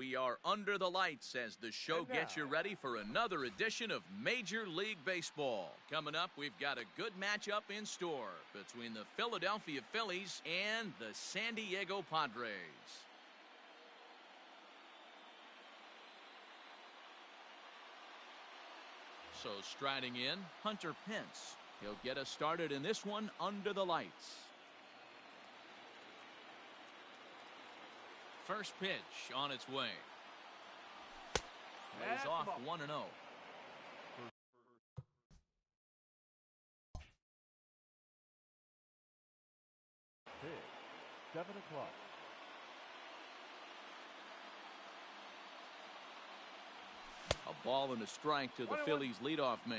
We are under the lights as the show gets you ready for another edition of Major League Baseball. Coming up, we've got a good matchup in store between the Philadelphia Phillies and the San Diego Padres. So striding in, Hunter Pence. He'll get us started in this one under the lights. First pitch on its way. Lays off 1-0. Pitch, 7 o'clock. A ball and a strike to the Phillies leadoff man.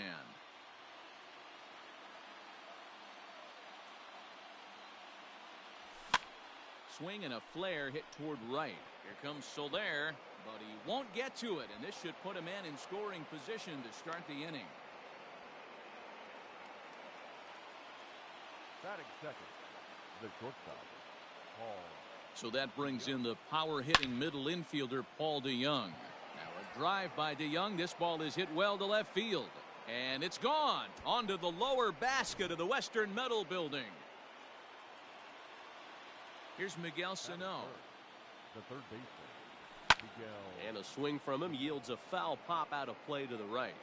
Swing and a flare hit toward right. Here comes Soler, but he won't get to it, and this should put a man in scoring position to start the inning. Batting second, the shortstop, Paul. So that brings in the power-hitting middle infielder, Paul DeJong. Now a drive by DeJong. This ball is hit well to left field, and it's gone onto the lower basket of the Western Metal Building. Here's Miguel Sano. The third baseman, Miguel. And a swing from him yields a foul pop out of play to the right.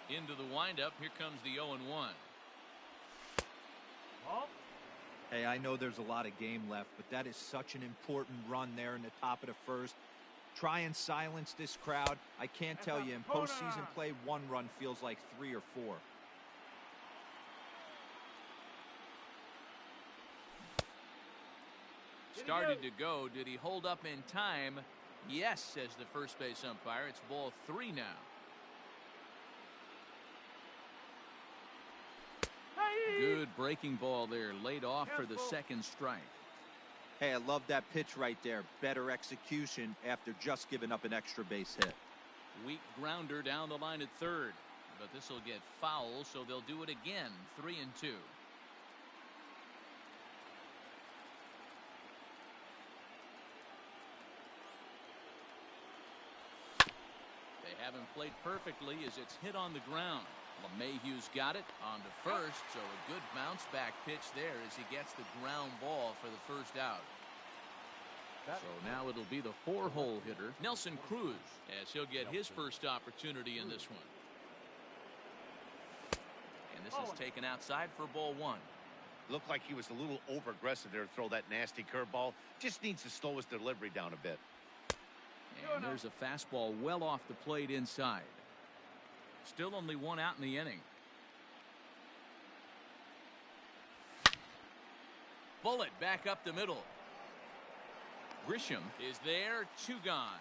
Into the windup. Here comes the 0-1. Hey, I know there's a lot of game left, but that is such an important run there in the top of the first. Try and silence this crowd. I can't tell you, in postseason play, one run feels like 3 or 4. Started to go. Did he hold up in time? Yes, says the first base umpire. It's ball 3 now. Good breaking ball there. Laid off for the second strike. Hey, I love that pitch right there. Better execution after just giving up an extra base hit. Weak grounder down the line at third. But this will get foul, so they'll do it again. 3-2. Haven't played perfectly as it's hit on the ground. LeMahieu's got it on to first, so a good bounce back pitch there as he gets the ground ball for the first out. So now it'll be the 4-hole hitter, Nelson Cruz, as he'll get his first opportunity in this one. And this is taken outside for ball 1. Looked like he was a little over aggressive there to throw that nasty curveball. Just needs to slow his delivery down a bit. And there's a fastball well off the plate inside. Still only 1 out in the inning. Bullet back up the middle. Grisham is there. 2 gone.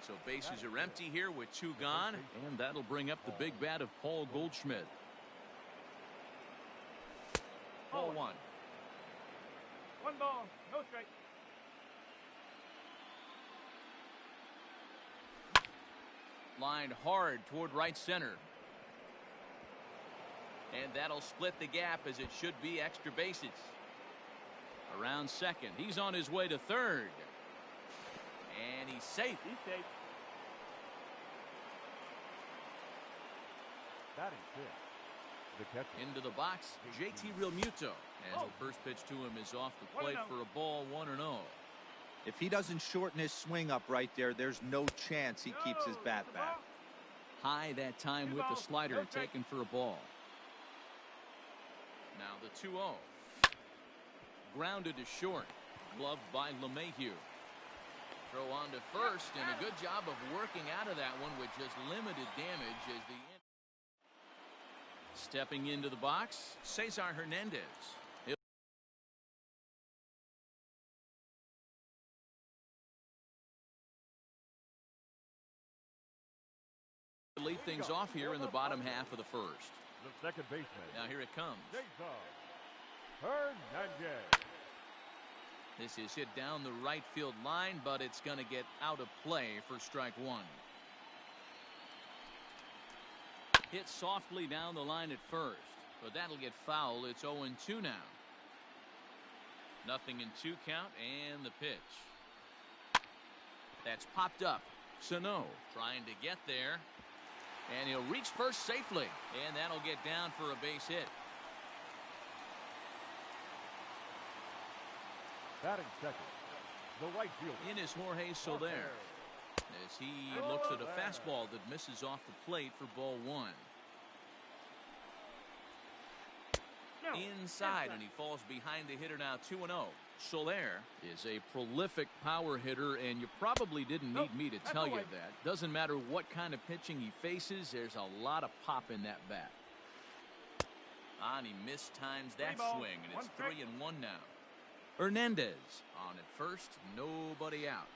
So bases are empty here with 2 gone. And that'll bring up the big bat of Paul Goldschmidt. Ball 1. 1 ball, no strike. Lined hard toward right center. And that'll split the gap as it should be extra bases. Around second. He's on his way to third. And he's safe. He's safe. Batting fifth. The catcher. Into the box, JT Realmuto. As the first pitch to him is off the plate for a ball 1-0. If he doesn't shorten his swing up right there, there's no chance he keeps his bat back. High that time with the slider taken for a ball. Now the 2-0. Grounded to short. Gloved by LeMahieu. Throw on to first, and a good job of working out of that one with just limited damage as the... Stepping into the box, Cesar Hernandez. He'll lead things off here in the bottom half of the first. The second baseman. Now here it comes. Hernandez. This is hit down the right field line, but it's going to get out of play for strike 1. Hit softly down the line at first, but that'll get foul. It's 0-2 now. 0-2 count, and the pitch. That's popped up. Sano trying to get there, and he'll reach first safely, and that'll get down for a base hit. Batting second, the right fielder. In is Jorge Soler, as he looks at a fastball that misses off the plate for ball one. Inside, and he falls behind the hitter now. 2-0. Soler is a prolific power hitter, and you probably didn't need me to tell you that. Doesn't matter what kind of pitching he faces, there's a lot of pop in that bat. And he mistimes that swing, and it's 3-1 now. Hernandez on at first, nobody out.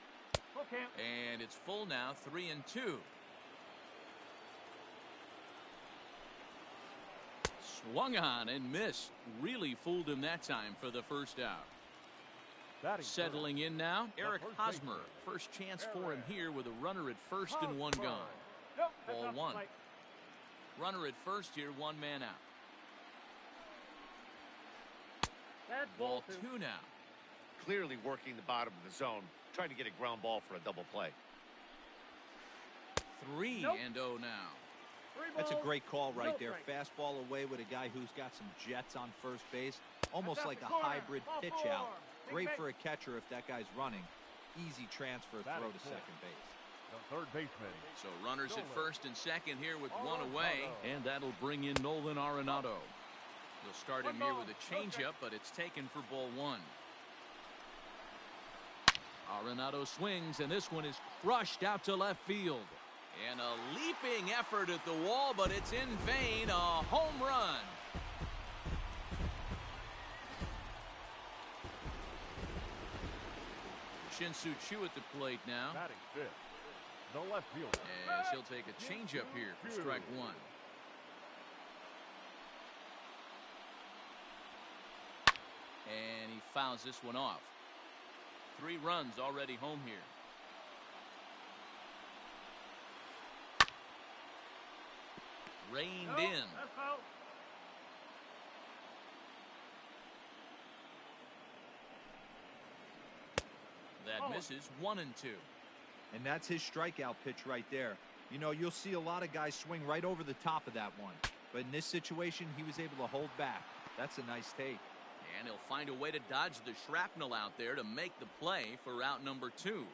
And it's full now, 3-2. Swung on and missed. Really fooled him that time for the first out. Settling in now, Eric Hosmer. First chance for him here with a runner at first and one gone. Ball one. Runner at first here, one man out. Ball two now. Clearly working the bottom of the zone, trying to get a ground ball for a double play. 3-0 now. That's a great call right there. Fastball away with a guy who's got some jets on first base. Almost like a hybrid pitch out. Great for a catcher if that guy's running. Easy transfer throw to second base. The third baseman. So runners at first and second here with one away. And that'll bring in Nolan Arenado. He'll start him here with a changeup, but it's taken for ball one. Arenado swings, and this one is crushed out to left field. And a leaping effort at the wall, but it's in vain. A home run. Shin-Soo Choo at the plate now. Batting fifth, the left fielder. As he'll take a changeup here for strike one. And he fouls this one off. 3 runs already home here. Reined in. That misses. 1-2. And that's his strikeout pitch right there. You know, you'll see a lot of guys swing right over the top of that one. But in this situation, he was able to hold back. That's a nice take. And he'll find a way to dodge the shrapnel out there to make the play for out number 2.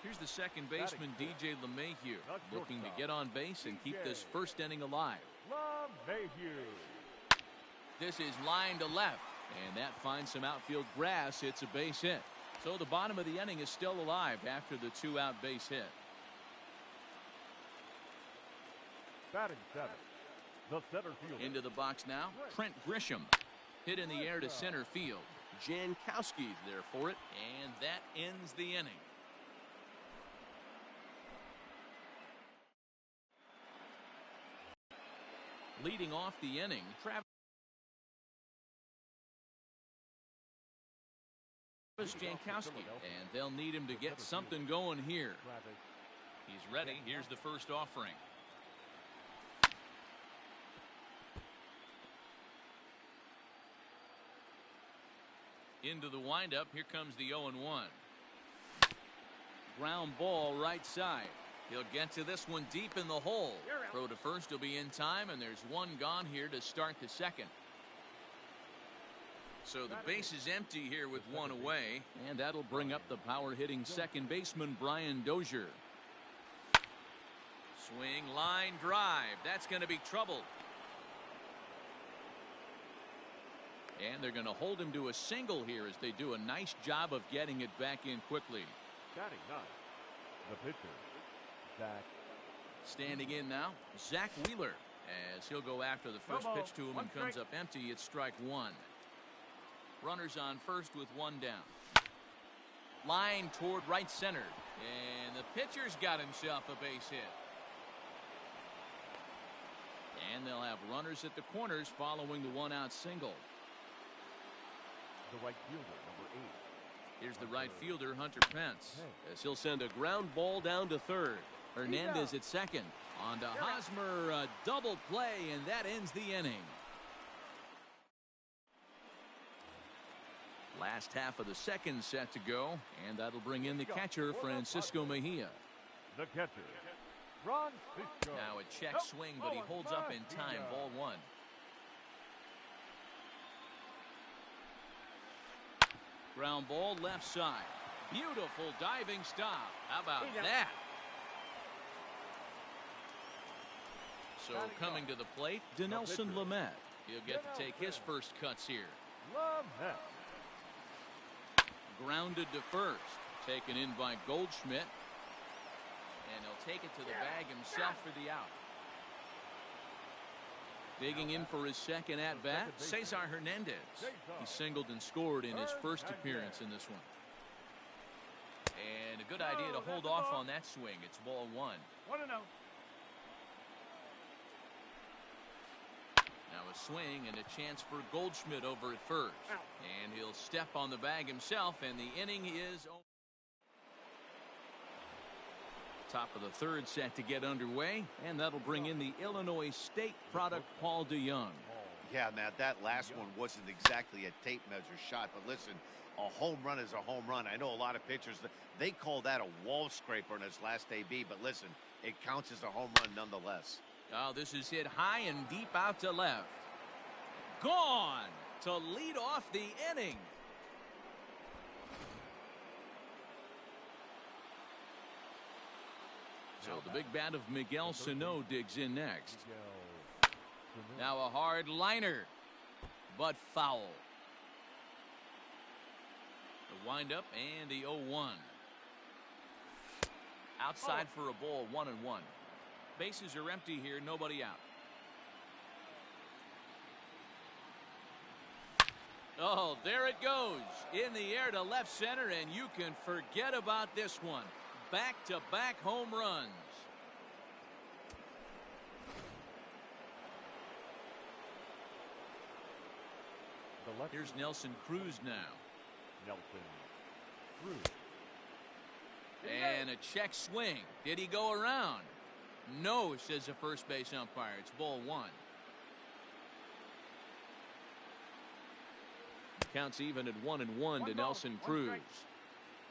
Here's the second baseman, DJ LeMahieu, looking to get on base and keep this first inning alive. LeMahieu. This is line to left, and that finds some outfield grass. It's a base hit. So the bottom of the inning is still alive after the 2-out base hit. Batting seventh, the center fielder. Into the box now, Trent Grisham. Hit in the air to center field. Jankowski's there for it, and that ends the inning. Leading off the inning, Travis Jankowski, and they'll need him to get something going here. He's ready. Here's the first offering. Into the windup. Here comes the 0-1. Ground ball right side. He'll get to this one deep in the hole. Throw to first will be in time, and there's one gone here to start the second. So the base is empty here with one away, and that'll bring up the power-hitting second baseman, Brian Dozier. Swing, line drive. That's going to be trouble. And they're going to hold him to a single here as they do a nice job of getting it back in quickly. Batting ninth, the pitcher, Zach. Standing in now, Zach Wheeler, as he'll go after the first pitch to him and comes up empty. It's strike one. Runners on first with one down. Line toward right center, and the pitcher's got himself a base hit. And they'll have runners at the corners following the one-out single. The right fielder, number 8. Here's the right fielder, Hunter Pence, as he'll send a ground ball down to third. Hernandez at second. On to Hosmer, a double play, and that ends the inning. Last half of the second set to go, and that'll bring in the catcher, Francisco Mejia. The catcher, Francisco. Now a check swing, but he holds up in time. Ball one. Ground ball left side. Beautiful diving stop. How about that? So coming to the plate, Dinelson Lamet. He'll get to take his first cuts here. Grounded to first. Taken in by Goldschmidt. And he'll take it to the bag himself for the out. Digging in for his second at-bat, Cesar Hernandez. He singled and scored in his first appearance in this one. And a good idea to hold off on that swing. It's ball one. 1-0. Now a swing and a chance for Goldschmidt over at first. And he'll step on the bag himself, and the inning is over. Top of the third set to get underway, and that'll bring in the Illinois State product, Paul DeYoung. Yeah, Matt, that last one wasn't exactly a tape measure shot, but listen, a home run is a home run. I know a lot of pitchers, they call that a wall scraper in his last AB, but listen, it counts as a home run nonetheless. Oh, this is hit high and deep out to left. Gone to lead off the inning. So the big bat of Miguel Sano digs in next. Now a hard liner, but foul. The windup and the 0-1. Outside for a ball, 1-1. Bases are empty here, nobody out. Oh, there it goes. In the air to left center, and you can forget about this one. Back-to-back home runs. Here's Nelson Cruz now. Nelson Cruz. And a check swing. Did he go around? No, says the first base umpire. It's ball one. Counts even at 1-1 to Nelson Cruz.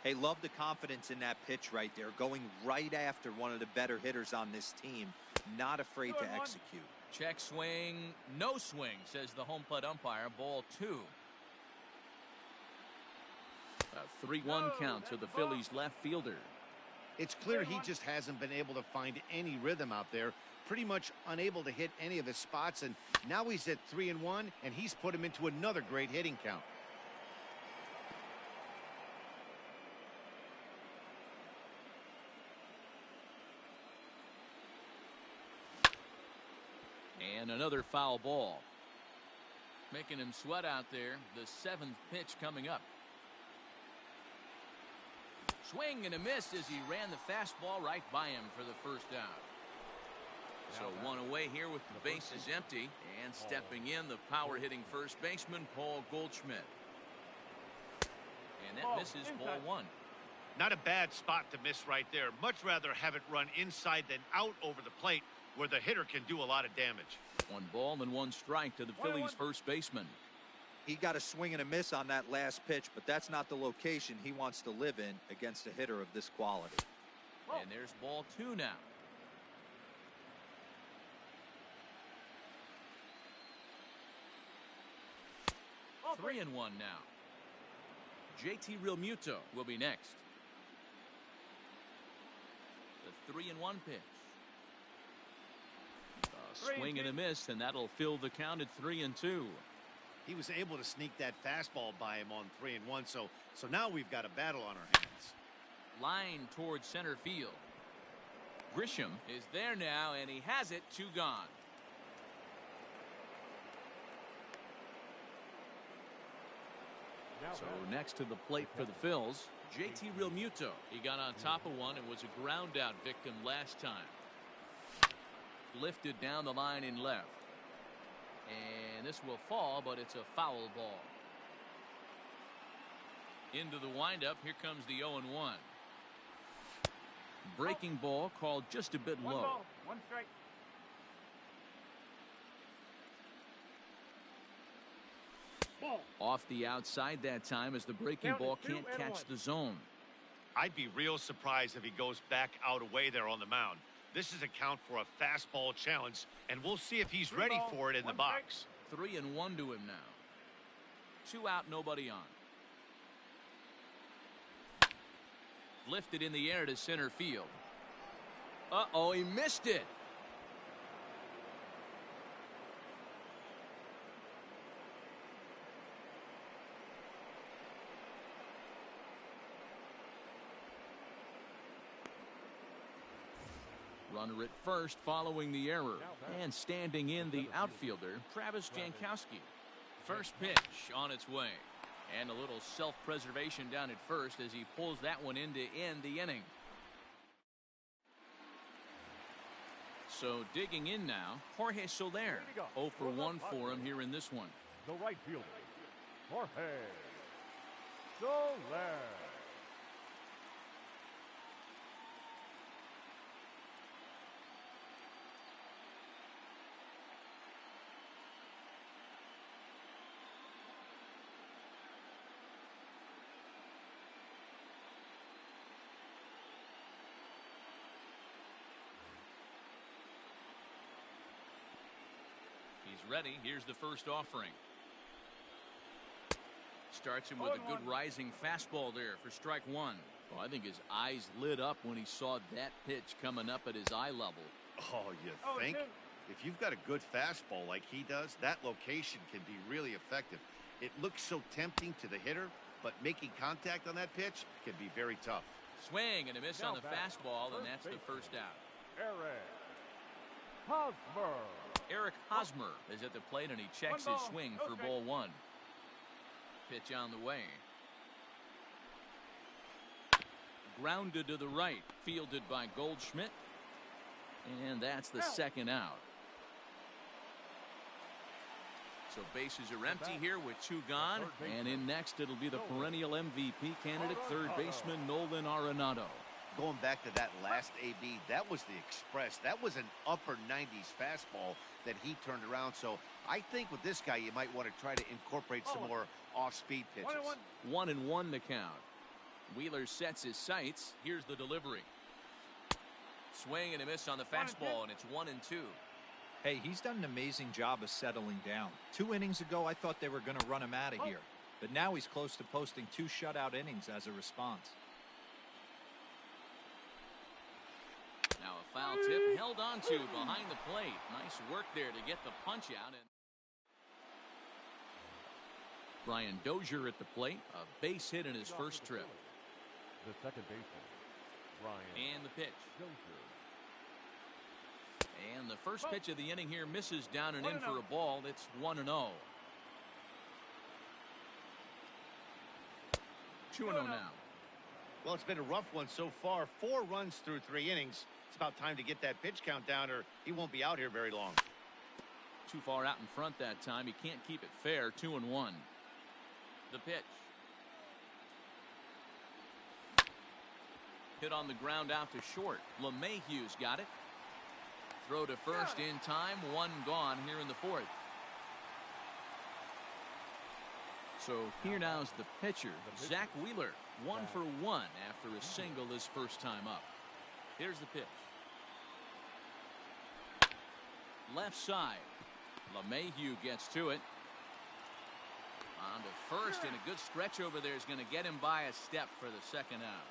Hey, love the confidence in that pitch right there. Going right after one of the better hitters on this team. Not afraid to execute. Check swing, no swing, says the home plate umpire. Ball two. A 3-1 count to the Phillies left fielder. It's clear he just hasn't been able to find any rhythm out there. Pretty much unable to hit any of his spots, and now he's at 3-1, and he's put him into another great hitting count. And another foul ball. Making him sweat out there. The seventh pitch coming up. Swing and a miss as he ran the fastball right by him for the first out. So one away here with the bases empty, and stepping in the power hitting first baseman Paul Goldschmidt. And that misses ball one. Not a bad spot to miss right there. Much rather have it run inside than out over the plate where the hitter can do a lot of damage. 1 ball and 1 strike to the Phillies first baseman. He got a swing and a miss on that last pitch, but that's not the location he wants to live in against a hitter of this quality. And there's ball 2 now. Oh, 3-1 now. JT Realmuto will be next. The 3-1 pitch. A swing and a miss, and that'll fill the count at 3-2. He was able to sneak that fastball by him on 3-1, so now we've got a battle on our hands. Line towards center field. Grisham is there now, and he has it. 2 gone. So next to the plate for the Phils, JT Realmuto. He got on top of one and was a ground out victim last time. Lifted down the line in left. And this will fall, but it's a foul ball. Into the windup. Here comes the 0-1. Breaking ball called just a bit low. One strike. Ball. Off the outside that time as the breaking ball can't catch the zone. I'd be real surprised if he goes back out away there on the mound. This is a count for a fastball challenge, and we'll see if he's ready for it in the box. 3-1 to him now. 2 out, nobody on. Lifted in the air to center field. Uh-oh, he missed it. Runner at first following the error. And standing in the outfielder, Travis Jankowski. First pitch on its way. And a little self-preservation down at first as he pulls that one in to end the inning. So digging in now, Jorge Soler. 0 for 1 for him here in this one. The right fielder, Jorge Soler. He's ready. Here's the first offering. Starts him with a good rising fastball there for strike one. Well, I think his eyes lit up when he saw that pitch coming up at his eye level. Oh, you think? If you've got a good fastball like he does, that location can be really effective. It looks so tempting to the hitter, but making contact on that pitch can be very tough. Swing and a miss on the fastball, and that's the first out. Eric Hosmer is at the plate, and he checks his swing for ball one. Pitch on the way. Grounded to the right, fielded by Goldschmidt. And that's the second out. So bases are empty here with 2 gone. And in next, it'll be the perennial MVP candidate, third baseman Nolan Arenado. Going back to that last AB, that was the express. That was an upper 90s fastball that he turned around. So I think with this guy, you might want to try to incorporate some more off-speed pitches. 1-1 the count. Wheeler sets his sights. Here's the delivery. Swing and a miss on the fastball, and it's 1-2. Hey, he's done an amazing job of settling down. 2 innings ago, I thought they were going to run him out of here. But now he's close to posting 2 shutout innings as a response. Now a foul tip held on to behind the plate. Nice work there to get the punch out. And Brian Dozier at the plate. A base hit in his first trip. The second baseman, Brian. And the pitch. Dozier. And the first pitch of the inning here misses down and in for a ball. It's 1-0. 2-0 now. Well, it's been a rough one so far. 4 runs through 3 innings. It's about time to get that pitch count down, or he won't be out here very long. Too far out in front that time. He can't keep it fair. 2-1. The pitch. Hit on the ground out to short. LeMahieu's got it. Throw to first in time. 1 gone here in the 4th. So here now's the pitcher, Zach Wheeler. 1 for 1 after a single his first time up. Here's the pitch. Left side. LeMahieu gets to it. On to first, and a good stretch over there is going to get him by a step for the second out.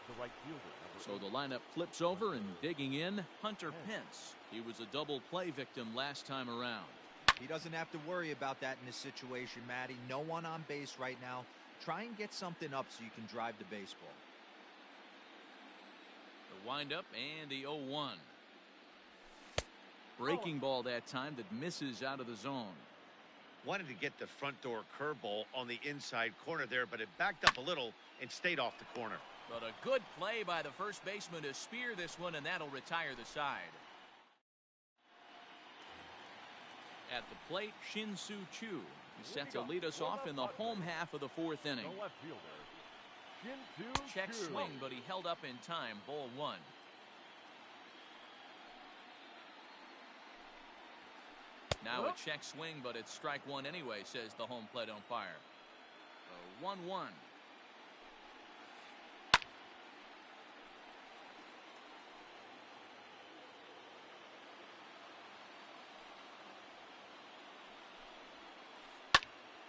The right fielder. So the lineup flips over, and digging in, Hunter Pence. He was a double play victim last time around. He doesn't have to worry about that in this situation, Matty. No one on base right now. Try and get something up so you can drive the baseball. The windup and the 0-1. Breaking ball that time that misses out of the zone. Wanted to get the front door curveball on the inside corner there, but it backed up a little and stayed off the corner. But a good play by the first baseman to spear this one, and that'll retire the side. At the plate, Shin-Soo Choo. He's set to lead us off in the home half of the 4th inning. The left fielder, Shin-Soo Check Choo. swing, but he held up in time. Ball 1. Now a check swing, but it's strike one anyway, says the home plate umpire. 1-1.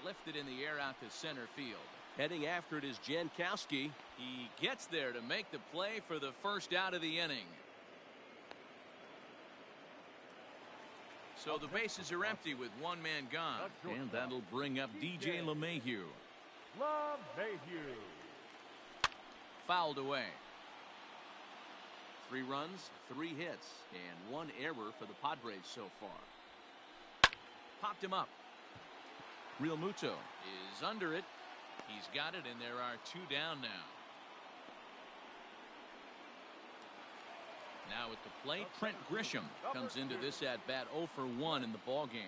Lifted in the air out to center field. Heading after it is Jankowski. He gets there to make the play for the first out of the inning. So the bases are empty with one man gone. And that'll bring up DJ LeMahieu. Fouled away. 3 runs, 3 hits, and 1 error for the Padres so far. Popped him up. Real Muto is under it. He's got it, and there are 2 down now. Now at the plate, Trent Grisham comes into this at-bat 0 for 1 in the ball game.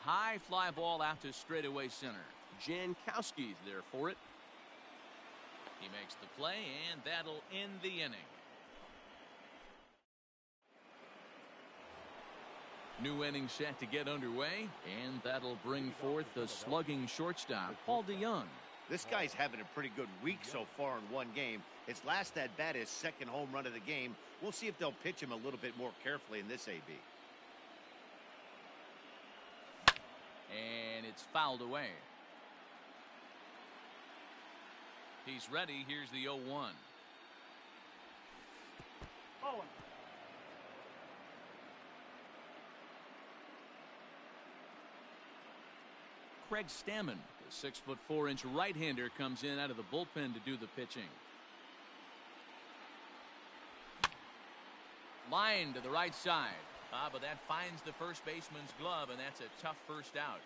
High fly ball out to straightaway center. Jankowski's there for it. He makes the play, and that'll end the inning. New inning set to get underway, and that'll bring forth the slugging shortstop, Paul DeYoung. This guy's having a pretty good week so far in one game. His last at-bat, his second home run of the game. We'll see if they'll pitch him a little bit more carefully in this AB. And it's fouled away. He's ready. Here's the 0-1. Craig Stammen, the 6'4" right-hander, comes in out of the bullpen to do the pitching. Line to the right side. But that finds the first baseman's glove, and that's a tough first out.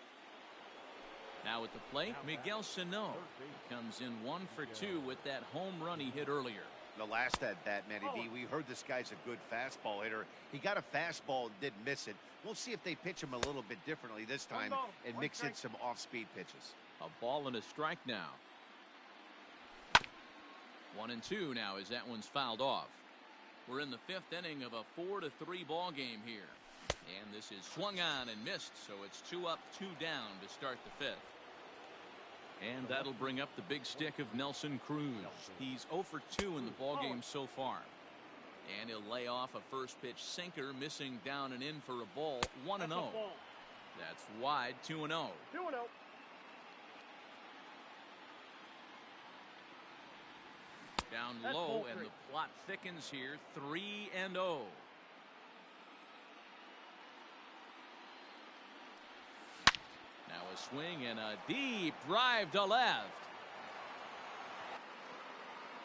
Now at the plate, Miguel Sano. He comes in 1 for 2 with that home run he hit earlier. The last at-bat, Matty D, we heard this guy's a good fastball hitter. He got a fastball and didn't miss it. We'll see if they pitch him a little bit differently this time and mix in some off-speed pitches. A ball and a strike now. 1-2 now as that one's fouled off. We're in the 5th inning of a 4-3 ball game here. And this is swung on and missed, so it's 2 up, 2 down to start the 5th. And that'll bring up the big stick of Nelson Cruz. He's 0 for 2 in the ballgame so far. And he'll lay off a first pitch sinker, missing down and in for a ball. 1-0. That's wide. 2-0. Down low, and the plot thickens here. 3-0. Now a swing and a deep drive to left.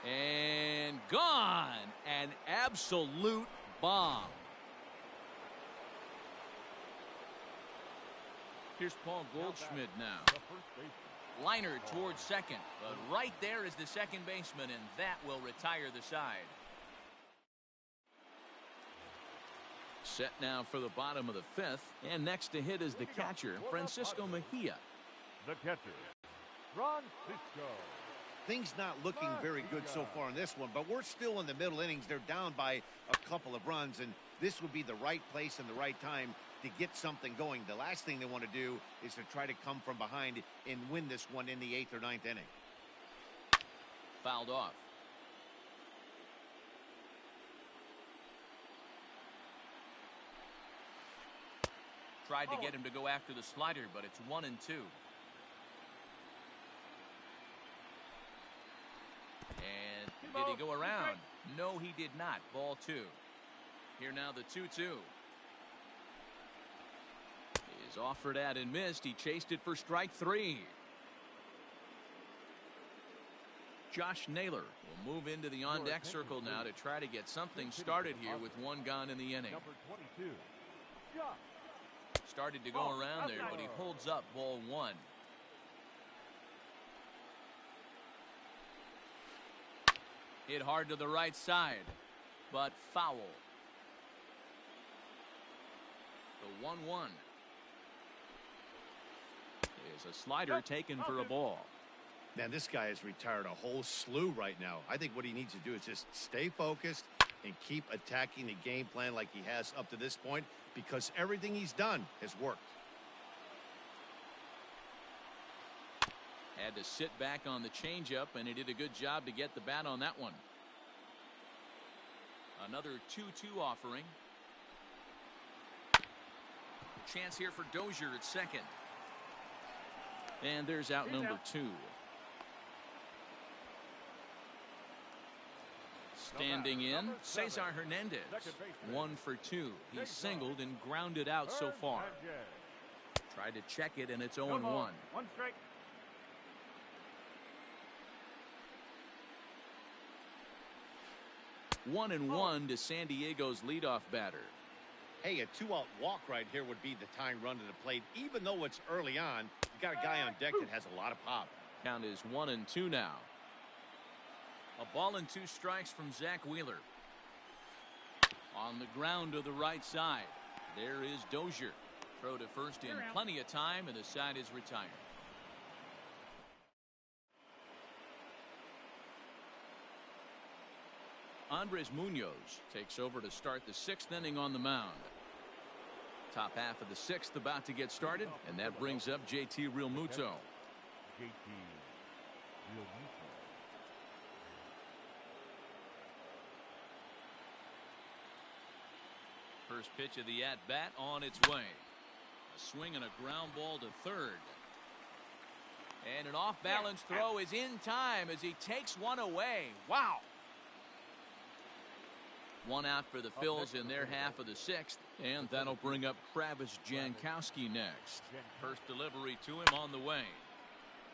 And gone. An absolute bomb. Here's Paul Goldschmidt now. Liner towards second. But right there is the second baseman, and that will retire the side. Set now for the bottom of the 5th, and next to hit is the catcher, Francisco Mejia. The catcher, Francisco. Things not looking very good so far in this one, but we're still in the middle innings. They're down by a couple of runs, and this would be the right place and the right time to get something going. The last thing they want to do is to try to come from behind and win this one in the 8th or 9th inning. Fouled off. Tried to get him to go after the slider, but it's 1-2. And did he go around? No, he did not. Ball 2. Here now the 2-2. Is offered at and missed. He chased it for strike 3. Josh Naylor will move into the on-deck circle now to try to get something started here with 1 gone in the inning. Started to go around there, but he holds up. Ball 1. Hit hard to the right side, but foul. The 1-1 is a slider taken for a ball. Man, this guy has retired a whole slew right now. I think what he needs to do is just stay focused and keep attacking the game plan like he has up to this point, because everything he's done has worked. Had to sit back on the changeup, and he did a good job to get the bat on that one. Another 2-2 offering. Chance here for Dozier at second. And there's out number 2. Standing in, Cesar Hernandez. 1 for 2. He's singled and grounded out so far. Tried to check it, and it's 0-1. 1 strike. 1-1 to San Diego's leadoff batter. Hey, a 2-out walk right here would be the tying run to the plate. Even though it's early on, you got a guy on deck that has a lot of pop. Count is 1-2 now. A ball and 2 strikes from Zach Wheeler. On the ground to the right side. There is Dozier. Throw to first in plenty of time, and the side is retired. Andres Munoz takes over to start the 6th inning on the mound. Top half of the 6th about to get started, and that brings up JT Realmuto. JT Realmuto. First pitch of the at-bat on its way. A swing and a ground ball to third. And an off-balance throw is in time as he takes one away. Wow. 1 out for the Phils in their half of the 6th, and that'll bring up Travis Jankowski next. First delivery to him on the way.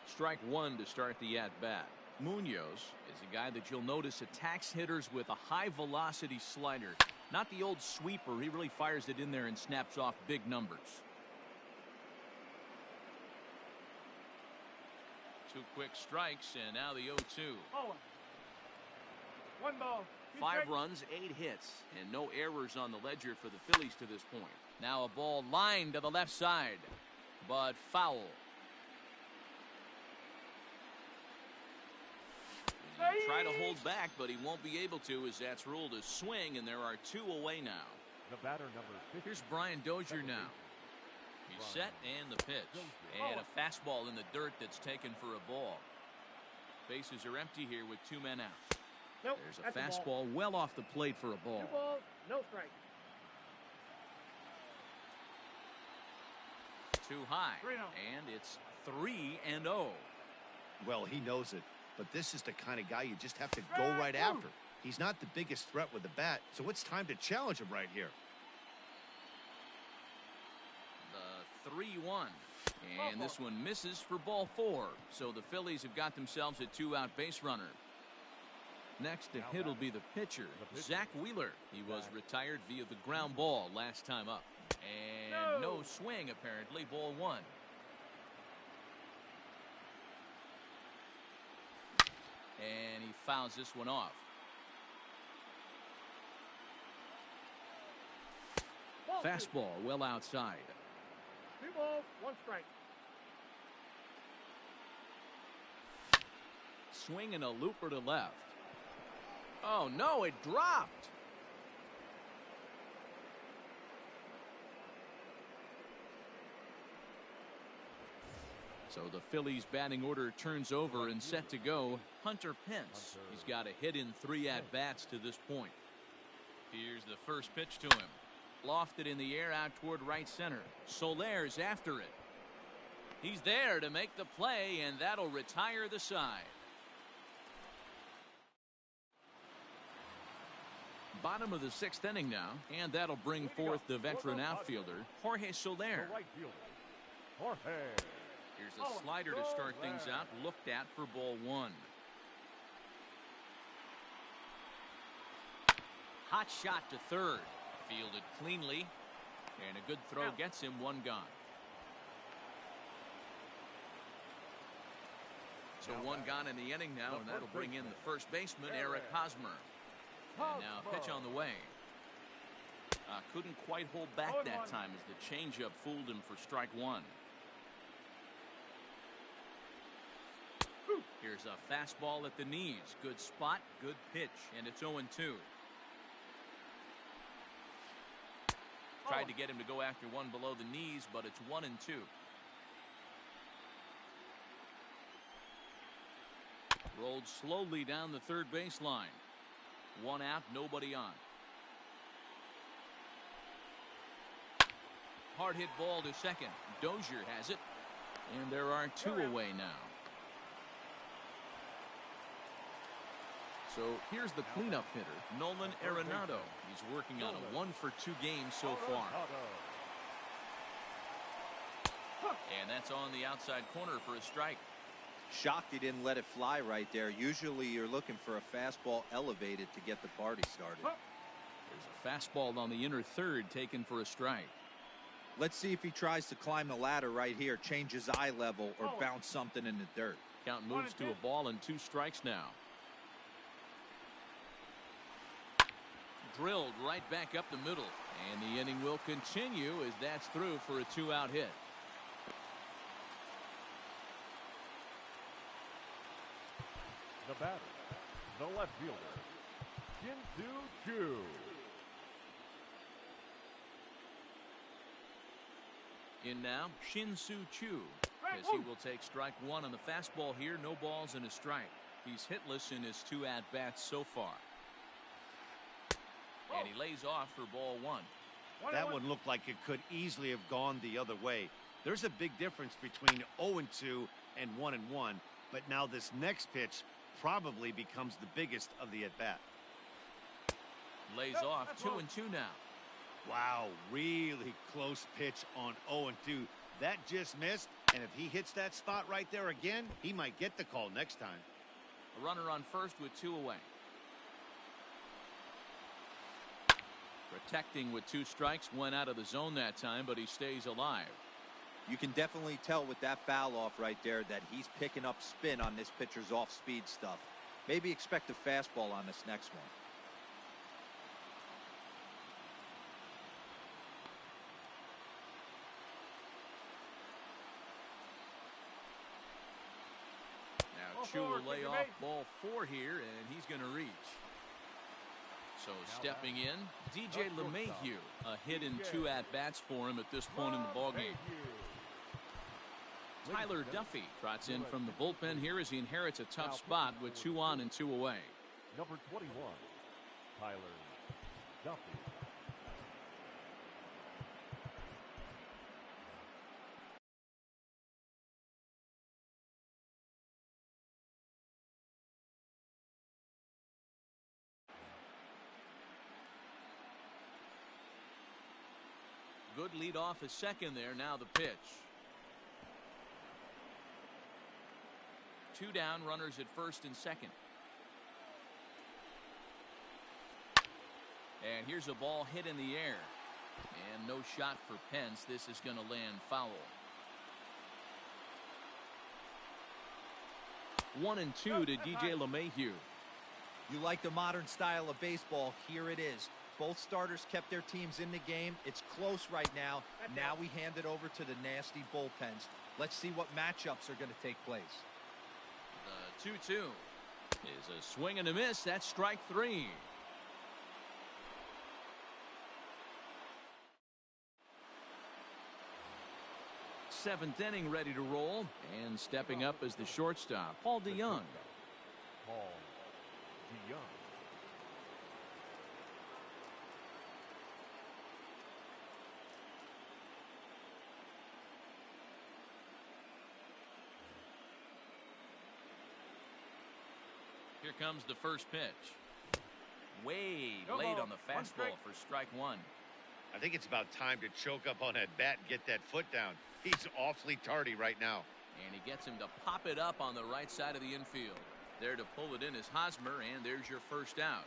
Strike 1 to start the at-bat. Munoz is a guy that you'll notice attacks hitters with a high-velocity slider. Not the old sweeper. He really fires it in there and snaps off big numbers. 2 quick strikes, and now the 0-2. 1 ball. 5 runs, 8 hits, and no errors on the ledger for the Phillies to this point. Now a ball lined to the left side, but foul. He'll try to hold back, but he won't be able to, as that's ruled a swing, and there are 2 away now. The batter number 50. Here's Brian Dozier now. He's set, and the pitch. And a fastball in the dirt that's taken for a ball. Bases are empty here with 2 men out. Nope, there's a fastball well off the plate for a ball. 2 balls, no strike. Too high, and it's 3-0. Well, he knows it, but this is the kind of guy you just have to go right after. He's not the biggest threat with the bat, so it's time to challenge him right here. The 3-1, and this one misses for ball 4. So the Phillies have got themselves a 2-out base runner. Next to hit will be the pitcher, Zach Wheeler. He was retired via the ground ball last time up. And no swing, apparently, ball 1. And he fouls this one off. Fastball well outside. 2 balls, 1 strike. Swing and a looper to left. Oh, no, it dropped. So the Phillies batting order turns over and set to go. Hunter Pence. He's got a hit in 3 at-bats to this point. Here's the first pitch to him. Lofted in the air out toward right center. Soler's after it. He's there to make the play, and that'll retire the side. Bottom of the 6th inning now, and that'll bring forth the veteran outfielder, Jorge Soler. Right fielder, Jorge. Here's a slider to start things out, looked at for ball 1. Hot shot to third. Fielded cleanly, and a good throw gets him 1 gone. So 1 gone in the inning now, and that'll bring in the first baseman, Eric Hosmer. And now pitch on the way. Couldn't quite hold back that time as the changeup fooled him for strike 1. Here's a fastball at the knees. Good spot, good pitch, and it's 0-2. Tried to get him to go after one below the knees, but it's 1-2. Rolled slowly down the third baseline. One out, nobody on. Hard hit ball to second. Dozier has it. And there are two away now. So here's the cleanup hitter, Nolan Arenado. He's working on a 1-for-2 game so far. And that's on the outside corner for a strike. Shocked he didn't let it fly right there. Usually you're looking for a fastball elevated to get the party started. There's a fastball on the inner third taken for a strike. Let's see if he tries to climb the ladder right here, change his eye level, or bounce something in the dirt. Count moves to a ball and 2 strikes now. Drilled right back up the middle, and the inning will continue as that's through for a 2-out hit. The batter, the left fielder, Shin-Soo Choo. In now, Shin-Soo Choo, as he will take strike one on the fastball here. No balls and a strike. He's hitless in his 2 at-bats so far. And he lays off for ball one. That one looked like it could easily have gone the other way. There's a big difference between 0-2 and 1-1, but now this next pitch probably becomes the biggest of the at-bat. Lays off 2-2 now. Wow, really close pitch on 0-2. That just missed, and if he hits that spot right there again, he might get the call next time. A runner on first with 2 away. Protecting with 2 strikes, went out of the zone that time, but he stays alive. You can definitely tell with that foul off right there that he's picking up spin on this pitcher's off-speed stuff. Maybe expect a fastball on this next one. Now Choo will lay off ball 4 here, and he's going to reach. So stepping in, DJ LeMahieu, a hit in 2 at-bats for him at this point in the ballgame. Tyler Duffy trots in from the bullpen here as he inherits a tough spot with 2 on and 2 away. Number 21, Tyler Duffy. Good lead off his second there. Now the pitch. 2 down, runners at first and second. And here's a ball hit in the air. And no shot for Pence. This is going to land foul. 1-2 to DJ LeMahieu. You like the modern style of baseball. Here it is. Both starters kept their teams in the game. It's close right now. Now we hand it over to the nasty bullpens. Let's see what matchups are going to take place. The 2-2 is a swing and a miss. That's strike 3. Seventh inning ready to roll, and stepping up as the shortstop, Paul DeYoung. Paul DeYoung. Here comes the first pitch. Way late on the fastball for strike 1. I think it's about time to choke up on that bat and get that foot down. He's awfully tardy right now. And he gets him to pop it up on the right side of the infield. There to pull it in is Hosmer, and there's your first out.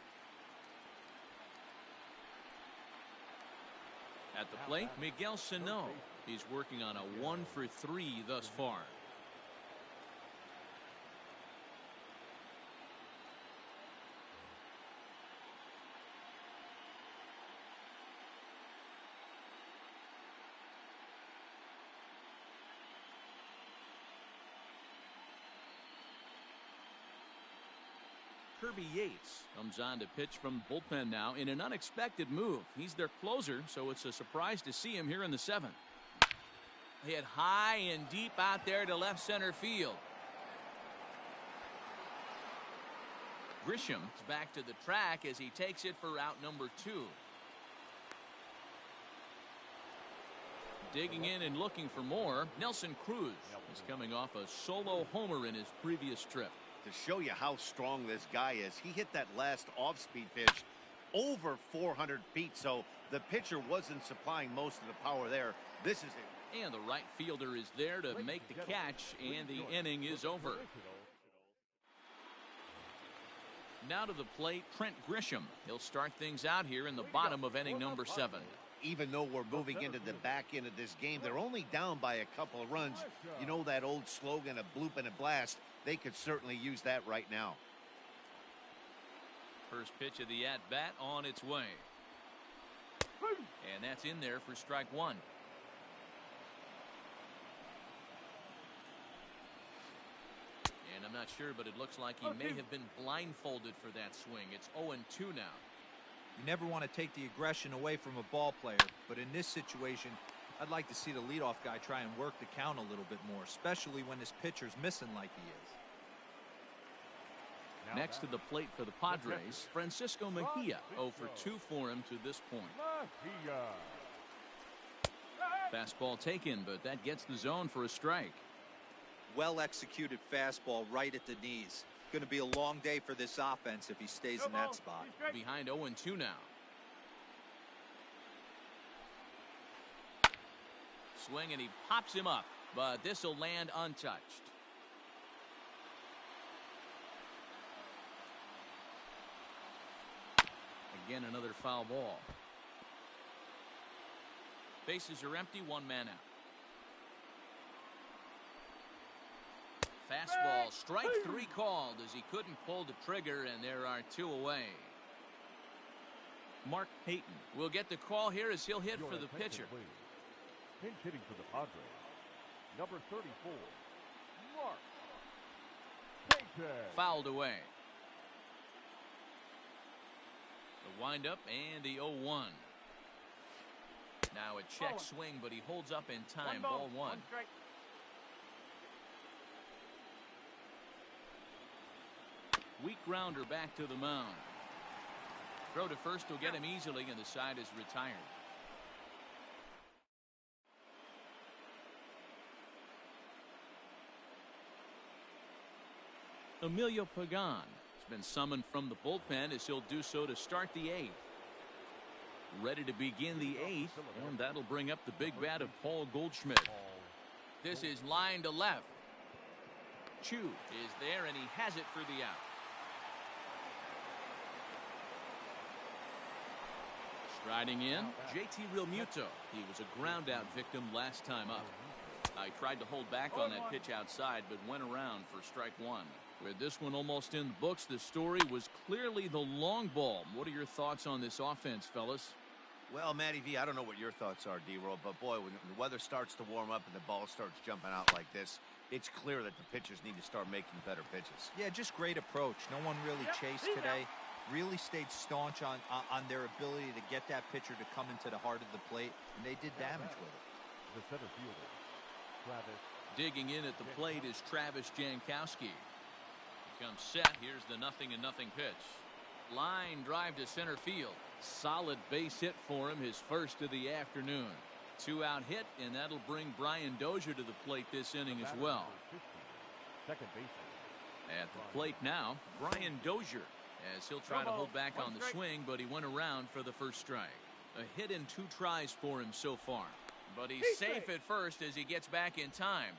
At the plate, Miguel Sano. He's working on a 1-for-3 thus far. Kirby Yates comes on to pitch from the bullpen now in an unexpected move. He's their closer, so it's a surprise to see him here in the 7th. Hit high and deep out there to left center field. Grisham's back to the track as he takes it for out number 2. Digging in and looking for more, Nelson Cruz is coming off a solo homer in his previous trip. To show you how strong this guy is, he hit that last off-speed pitch over 400 feet, so the pitcher wasn't supplying most of the power there. This is it. And the right fielder is there to make the catch, and the inning is over. Now to the plate, Trent Grisham. He'll start things out here in the bottom of inning number 7. Even though we're moving into the back end of this game, they're only down by a couple of runs. You know that old slogan, a bloop and a blast? They could certainly use that right now. First pitch of the at-bat on its way. And that's in there for strike 1. And I'm not sure, but it looks like he may have been blindfolded for that swing. It's 0-2 now. You never want to take the aggression away from a ball player, but in this situation, I'd like to see the leadoff guy try and work the count a little bit more, especially when this pitcher's missing like he is. Next to the plate for the Padres, Francisco Mejia, 0 for 2 for him to this point. Fastball taken, but that gets the zone for a strike. Well executed fastball right at the knees. Going to be a long day for this offense if he stays in that spot. Behind 0-2 now. Swing and he pops him up, but this will land untouched. Again, another foul ball. Bases are empty, 1 man out. Fastball, strike 3 called as he couldn't pull the trigger, and there are 2 away. Mark Payton will get the call here as he'll hit for the pitcher. Pinch hitting for the Padres, number 34, Mark Payton. Fouled away. The windup and the 0-1. Now a check swing, but he holds up in time. Ball 1. Weak grounder back to the mound. Throw to first will get him easily, and the side is retired. Emilio Pagan has been summoned from the bullpen as he'll do so to start the 8th. Ready to begin the 8th, and that'll bring up the big bat of Paul Goldschmidt. This is line to left. Chu is there, and he has it for the out. Striding in, JT Realmuto. He was a ground out victim last time up. I tried to hold back on that pitch outside, but went around for strike 1. With this one almost in the books, the story was clearly the long ball. What are your thoughts on this offense, fellas? Well, Matty V, I don't know what your thoughts are, D-Roll, but boy, when the weather starts to warm up and the ball starts jumping out like this, it's clear that the pitchers need to start making better pitches. Yeah, just great approach. No one really chased today. Really stayed staunch on their ability to get that pitcher to come into the heart of the plate, and they did damage with it. The center fielder, Travis. Digging in at the plate is Travis Jankowski. He comes set. Here's the 0-0 pitch. Line drive to center field. Solid base hit for him, his first of the afternoon. 2-out hit, and that'll bring Brian Dozier to the plate this inning as well. Second baseman. At the plate now, Brian Dozier, as he'll try to hold back on the swing, but he went around for the first strike. A hit in 2 tries for him so far. But he's safe at first as he gets back in time.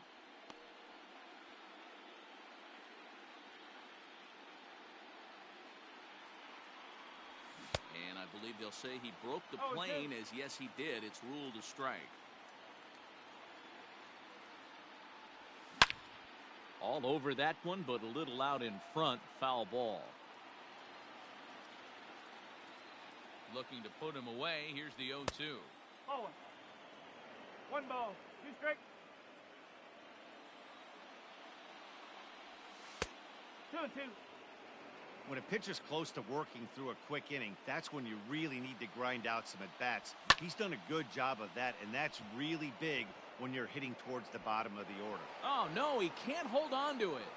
And I believe they'll say he broke the plane, as yes he did. It's ruled a strike. All over that one, but a little out in front. Foul ball. Looking to put him away. Here's the 0-2. Oh, 1 ball, 2 strikes. 2-2. when a pitcher's close to working through a quick inning, that's when you really need to grind out some at-bats. He's done a good job of that, and that's really big when you're hitting towards the bottom of the order. Oh, no, he can't hold on to it.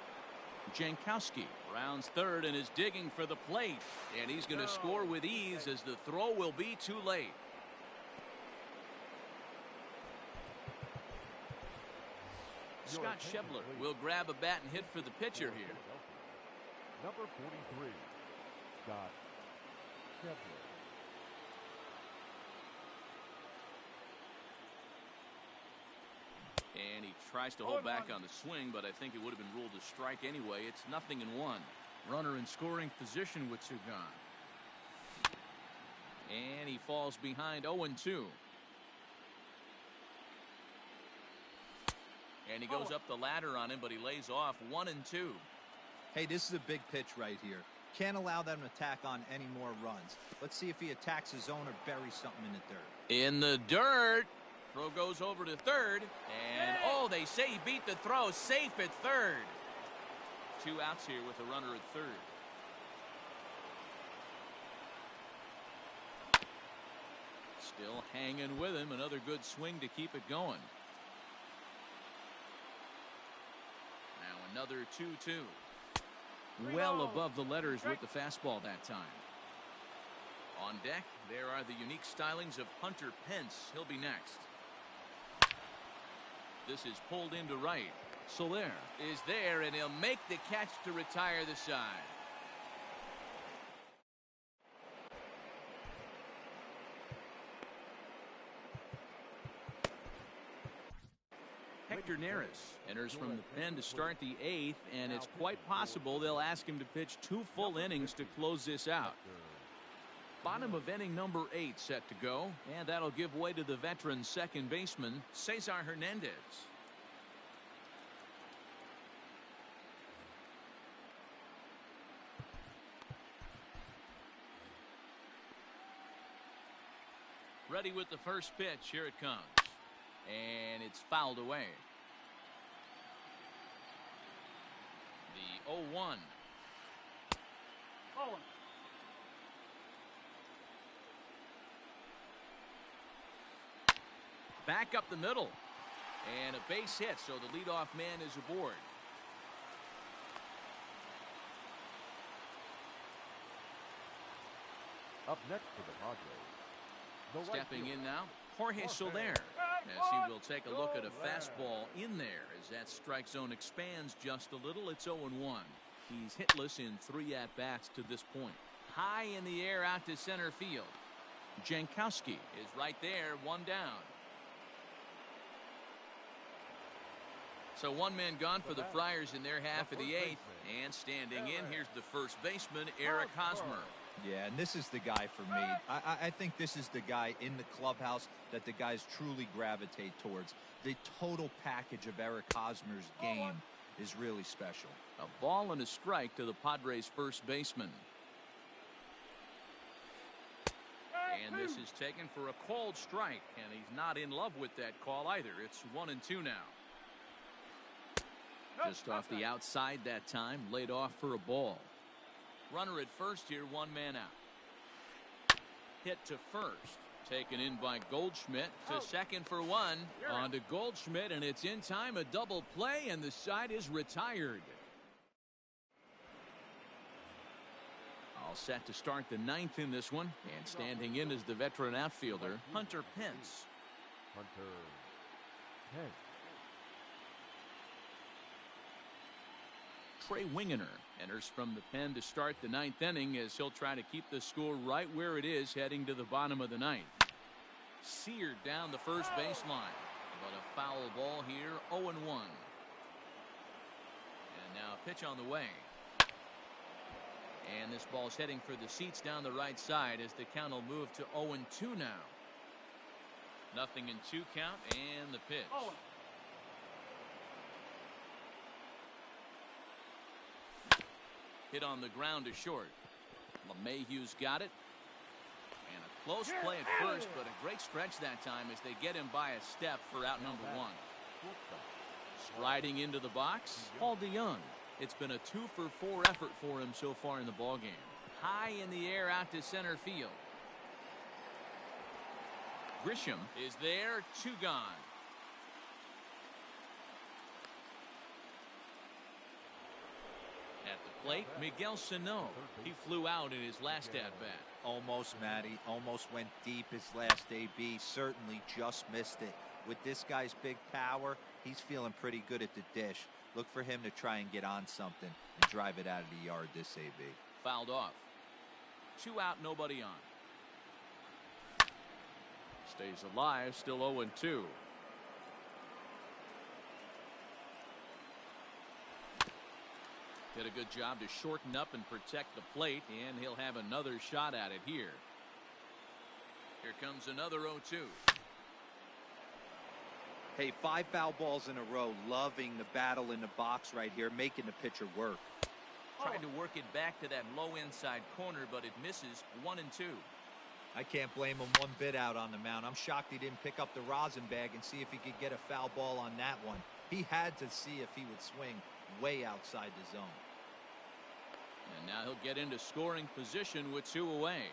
Jankowski rounds third and is digging for the plate. And he's going to score with ease as the throw will be too late. Scott Schebler will grab a bat and hit for the pitcher here. Number 43, Scott Schebler. And he tries to hold back on the swing, but I think it would have been ruled a strike anyway. It's 0-1. Runner in scoring position with two gone. And he falls behind 0-2. And he goes up the ladder on him, but he lays off 1-2. Hey, this is a big pitch right here. Can't allow them to tack on any more runs. Let's see if he attacks his zone or buries something in the dirt. In the dirt. Throw goes over to third. And, oh, they say he beat the throw. Safe at third. 2 outs here with a runner at third. Still hanging with him. Another good swing to keep it going. Now another 2-2. Well above the letters with the fastball that time. On deck, there are the unique stylings of Hunter Pence. He'll be next. This is pulled into right. Soler is there, and he'll make the catch to retire the side. Hector Neris enters from the pen to start the 8th, and it's quite possible they'll ask him to pitch 2 full innings to close this out. Bottom of inning number 8 set to go, and that'll give way to the veteran second baseman, Cesar Hernandez. Ready with the first pitch. Here it comes. And it's fouled away. The 0-1. Back up the middle. And a base hit, so the leadoff man is aboard. Up next for the Padres, the right Stepping fielder, in now, Jorge Soler, as he will take a look at a fastball in there as that strike zone expands just a little. It's 0-1. He's hitless in 3 at-bats to this point. High in the air out to center field. Jankowski is right there, 1 down. So 1 man gone for the Friars in their half of the 8th. And standing in, here's the first baseman, Eric Hosmer. Yeah, and this is the guy for me. I think this is the guy in the clubhouse that the guys truly gravitate towards. The total package of Eric Hosmer's game is really special. A ball and a strike to the Padres' first baseman. And this is taken for a called strike, and he's not in love with that call either. It's 1-2 now. Just off the outside that time, laid off for a ball. Runner at first here, 1 man out. Hit to first. Taken in by Goldschmidt to second for 1. On to Goldschmidt, and it's in time. A double play, and the side is retired. All set to start the 9th in this one. And standing in is the veteran outfielder, Hunter Pence. Hunter Pence. Trey Wingener enters from the pen to start the 9th inning as he'll try to keep the score right where it is heading to the bottom of the 9th. Seared down the first baseline, but a foul ball here, 0-1. And now a pitch on the way. And this ball's heading for the seats down the right side as the count will move to 0-2 now. 0-2 count and the pitch. Hit on the ground to short. LeMahieu's got it. And a close play at first, but a great stretch that time as they get him by a step for out number 1. Striding into the box, Paul DeYoung. It's been a 2-for-4 effort for him so far in the ballgame. High in the air out to center field. Grisham is there, 2 gone. At the plate, Miguel Sano. He flew out in his last at-bat. Almost, Matty. Almost went deep his last AB. Certainly just missed it. With this guy's big power, he's feeling pretty good at the dish. Look for him to try and get on something and drive it out of the yard this AB. Fouled off. 2 out, nobody on. Stays alive, still 0-2. Did a good job to shorten up and protect the plate, and he'll have another shot at it here. Here comes another 0-2. Hey, 5 foul balls in a row. Loving the battle in the box right here, making the pitcher work. Tried to work it back to that low inside corner, but it misses. 1-2. I can't blame him one bit out on the mound. I'm shocked he didn't pick up the rosin bag and see if he could get a foul ball on that one. He had to see if he would swing way outside the zone. And now he'll get into scoring position with 2 away.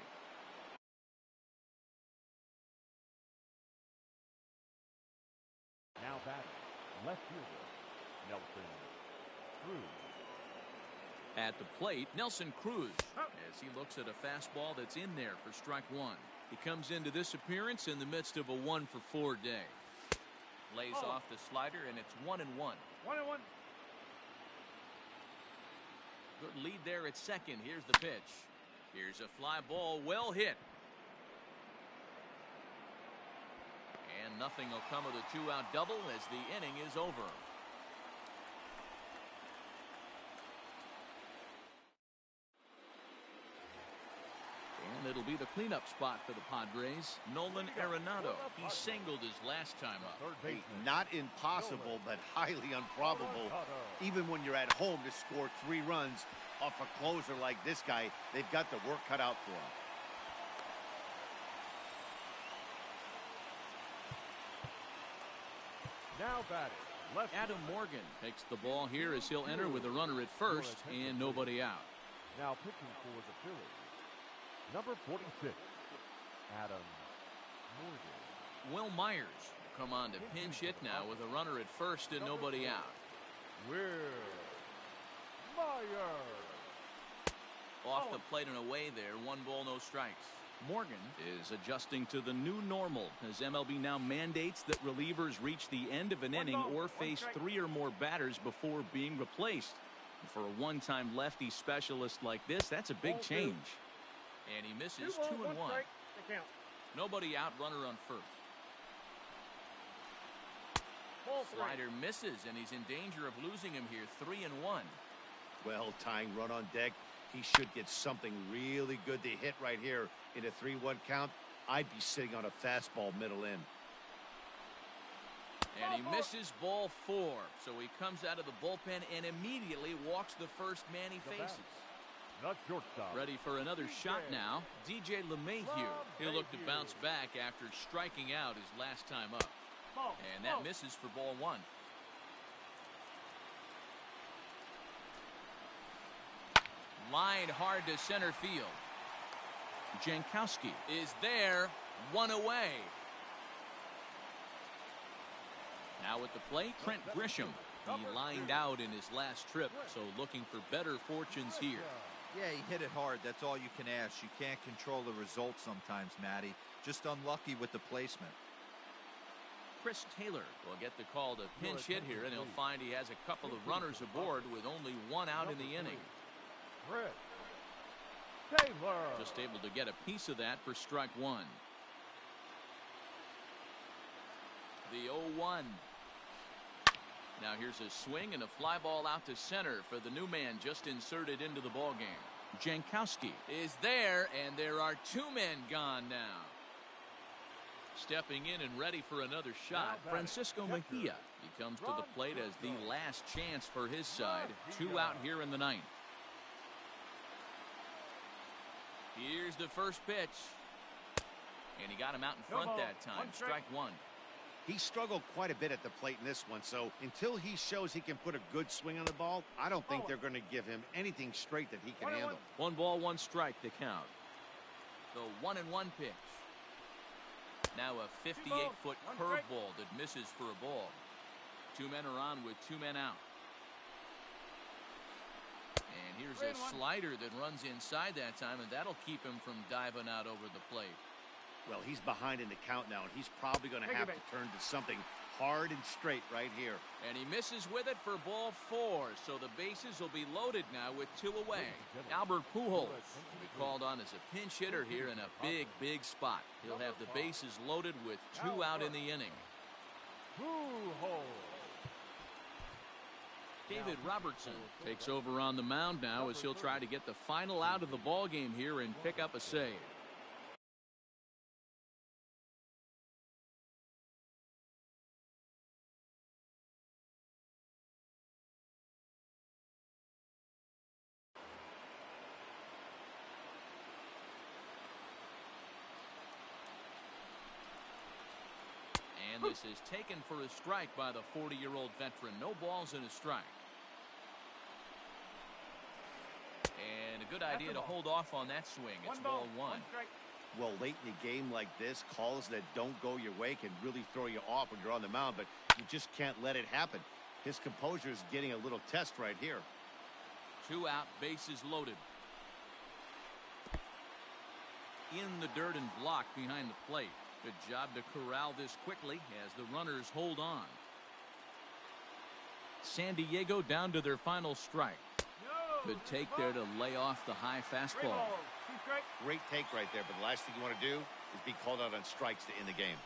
Now batting, left fielder, Nelson Cruz. At the plate, Nelson Cruz, as he looks at a fastball that's in there for strike 1. He comes into this appearance in the midst of a 1-for-4 day. Lays off the slider, and it's 1-1. 1-1. Good lead there at second. Here's the pitch. Here's a fly ball, well hit. And nothing will come of the 2-out double as the inning is over. And it'll be the cleanup spot for the Padres. Nolan Arenado. He singled his last time up. Hey, not impossible, but highly improbable. Even when you're at home to score 3 runs off a closer like this guy, they've got the work cut out for him. Now batting, left Adam Morgan takes the ball here as he'll enter with a runner at first and nobody out. Now pitching for the Phillies, number 46, Adam Morgan. Will Myers will come on to pinch hit now with a runner at first and nobody out. Will Myers. Off the plate and away there, 1 ball, no strikes. Morgan is adjusting to the new normal as MLB now mandates that relievers reach the end of an inning or face 3 or more batters before being replaced. And for a one-time lefty specialist like this, that's a big change. And he misses 2-1. Nobody out, runner on first. Slider misses, and he's in danger of losing him here. 3-1. Well, tying run on deck. He should get something really good to hit right here in a 3-1 count. I'd be sitting on a fastball middle in. And he misses ball 4. So he comes out of the bullpen and immediately walks the first man he faces. Not shortstop. Ready for another shot now. DJ LeMahieu. He'll look to bounce back after striking out his last time up. And that misses for ball 1. Line hard to center field. Jankowski is there, 1 away. Now at the plate, Trent Grisham. He lined out in his last trip, so looking for better fortunes here. Yeah, he hit it hard. That's all you can ask. You can't control the result sometimes, Matty. Just unlucky with the placement. Chris Taylor will get the call to pinch hit here, and he'll find he has a couple of runners aboard with only 1 out in the inning. Taylor. Just able to get a piece of that for strike 1. The 0-1. Now here's a swing and a fly ball out to center for the new man just inserted into the ballgame. Jankowski is there, and there are 2 men gone now. Stepping in and ready for another shot, Francisco Mejia. He comes to the plate as the last chance for his side. 2 out here in the 9th. Here's the first pitch. And he got him out in front that time. Strike 1. He struggled quite a bit at the plate in this one, so until he shows he can put a good swing on the ball, I don't think they're going to give him anything straight that he can handle. 1 ball, 1 strike, the count. The 1-1 pitch. Now a 58-foot curveball that misses for a ball. 2 men are on with 2 men out. And here's a slider that runs inside that time, and that'll keep him from diving out over the plate. Well, he's behind in the count now, and he's probably going to have to turn to something hard and straight right here. And he misses with it for ball 4, so the bases will be loaded now with 2 away. Albert Pujols will be called on as a pinch hitter here in a big, big spot. He'll have the bases loaded with 2 out in the inning. David Robertson takes over on the mound now as he'll try to get the final out of the ball game here and pick up a save. And this is taken for a strike by the 40-year-old veteran. No balls and a strike. And a good idea to hold off on that swing. It's ball 1. Well, late in a game like this, calls that don't go your way can really throw you off when you're on the mound, but you just can't let it happen. His composure is getting a little test right here. 2 out, bases loaded. In the dirt and blocked behind the plate. Good job to corral this quickly as the runners hold on. San Diego down to their final strike. Good take there to lay off the high fastball. Great take right there, but the last thing you want to do is be called out on strikes to end the game.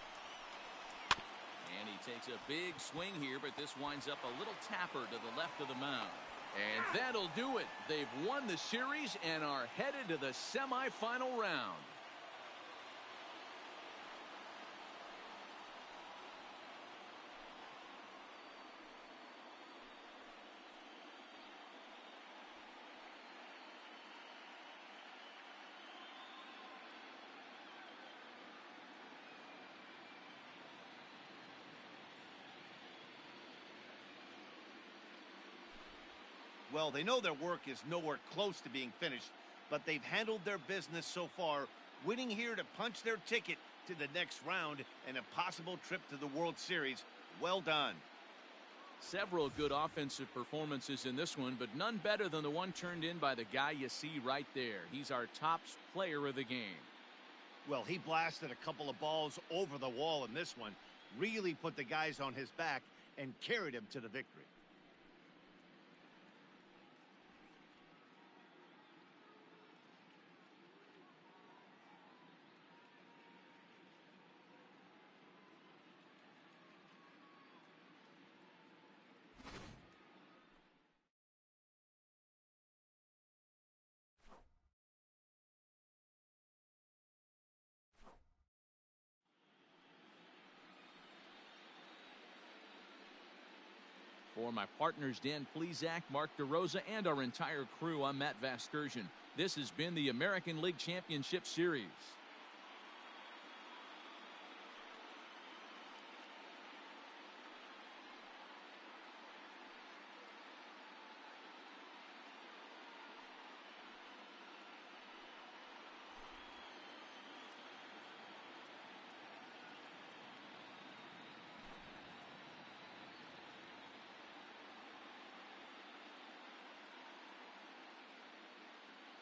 And he takes a big swing here, but this winds up a little tapper to the left of the mound. And that'll do it. They've won the series and are headed to the semifinal round. Well, they know their work is nowhere close to being finished, but they've handled their business so far, winning here to punch their ticket to the next round and a possible trip to the World Series. Well done. Several good offensive performances in this one, but none better than the one turned in by the guy you see right there. He's our top player of the game. Well, he blasted a couple of balls over the wall in this one, really put the guys on his back and carried him to the victory. For my partners Dan Plesac, Mark DeRosa, and our entire crew, I'm Matt Vasgersian. This has been the American League Championship Series.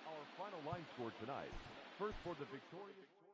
Our final line score tonight. First for the victorious...